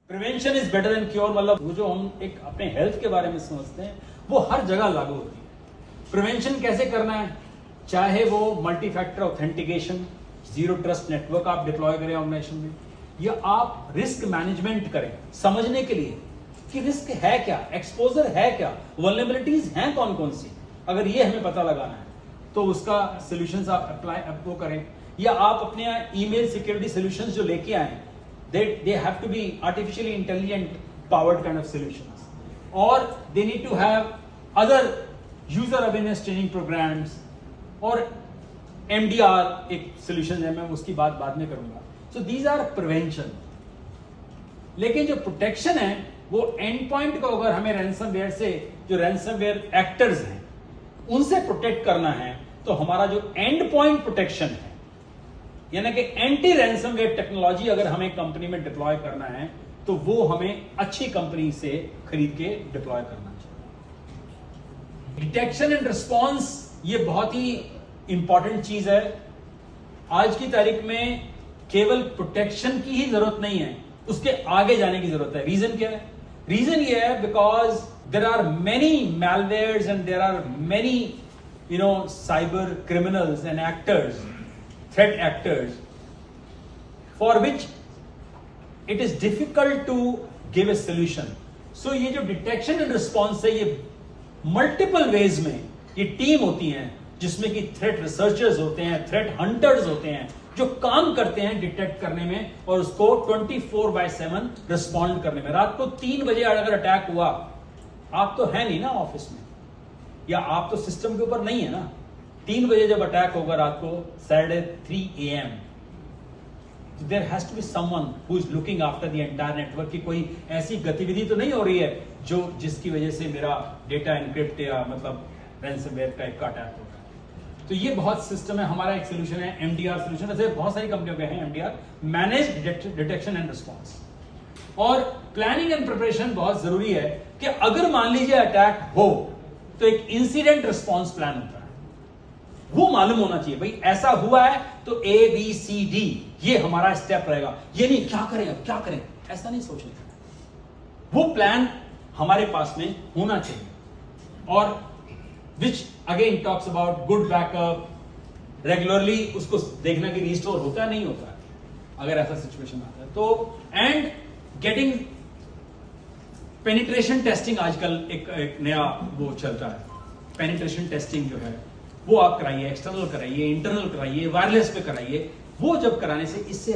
Prevention is better than cure, मतलब वो जो हम एक अपने हेल्थ के बारे में समझते हैं वो हर जगह लागू होती है। प्रिवेंशन कैसे करना है, चाहे वो multi factor authentication, zero trust network आप डिप्लॉय करें ऑर्गेनाइजेशन में, या आप रिस्क मैनेजमेंट करें समझने के लिए कि रिस्क है क्या, एक्सपोजर है क्या, वल्नरेबिलिटीज हैं कौन कौन सी, अगर ये हमें पता लगाना है तो उसका सॉल्यूशंस आप अप्लाई वो करें। या आप अपने ईमेल सिक्योरिटी सॉल्यूशंस जो लेके आए, they have to be artificially intelligent powered kind of solutions, or they need to have other user awareness training programs, और MDR एक solution है, मैं उसकी बात बाद में करूंगा। So these are prevention। लेकिन जो protection है वो एंड पॉइंट को अगर हमें रैंसमवेयर से, जो रैंसमवेयर एक्टर्स हैं उनसे प्रोटेक्ट करना है, तो हमारा जो एंड पॉइंट प्रोटेक्शन है, यानी कि एंटी रैंसमवेयर टेक्नोलॉजी अगर हमें कंपनी में डिप्लॉय करना है तो वो हमें अच्छी कंपनी से खरीद के डिप्लॉय करना चाहिए। डिटेक्शन एंड रिस्पॉन्स ये बहुत ही इंपॉर्टेंट चीज है। आज की तारीख में केवल प्रोटेक्शन की ही जरूरत नहीं है, उसके आगे जाने की जरूरत है। रीजन क्या है? रीजन ये है because there are many malwares and there are many cyber criminals and actors, threat actors, for which it is difficult to give a solution. So ये जो डिटेक्शन एंड रिस्पॉन्स है, ये मल्टीपल वेज में ये team होती हैं जिसमें कि थ्रेट रिसर्चर्स होते हैं, थ्रेट हंटर्स होते हैं, जो काम करते हैं डिटेक्ट करने में और उसको 24/7 रिस्पॉन्ड करने में। रात को 3 बजे अगर अटैक हुआ, आप तो है नहीं ना ऑफिस में, या आप तो सिस्टम के ऊपर नहीं है ना। 3 बजे जब अटैक होगा रात को, Saturday 3 AM, there has to be someone who is looking after the entire network की कोई ऐसी गतिविधि तो नहीं हो रही है जो जिसकी वजह से मेरा डेटा एनक्रिप्ट या मतलब रैंसमवेयर टाइप का अटैक होगा। तो ये बहुत सिस्टम है। हमारा एक सोल्यूशन है MDR सोल्यूशन, ऐसे बहुत सारी कंपनियों के हैं MDR, manage detection and response. और प्लानिंग एंड प्रिपरेशन बहुत जरूरी है कि अगर मान लीजिए अटैक हो तो एक इंसिडेंट रिस्पॉन्स प्लान होता है, वो मालूम होना चाहिए। भाई ऐसा हुआ है तो ABCD ये हमारा स्टेप रहेगा, ये नहीं क्या करें अब क्या करें, ऐसा नहीं सोचना चाहिए। वो प्लान हमारे पास में होना चाहिए। और which again talks about good backup, regularly उसको देखना कि रिस्टोर होता है नहीं होता है अगर ऐसा सिचुएशन आता है तो। एंड गेटिंग पेनिट्रेशन टेस्टिंग आजकल एक नया वो चलता है। पेनिट्रेशन टेस्टिंग जो है वो आप कराइए, एक्सटर्नल कराइए, इंटरनल कराइए, वायरलेस पे कराइए। वो जब कराने से इससे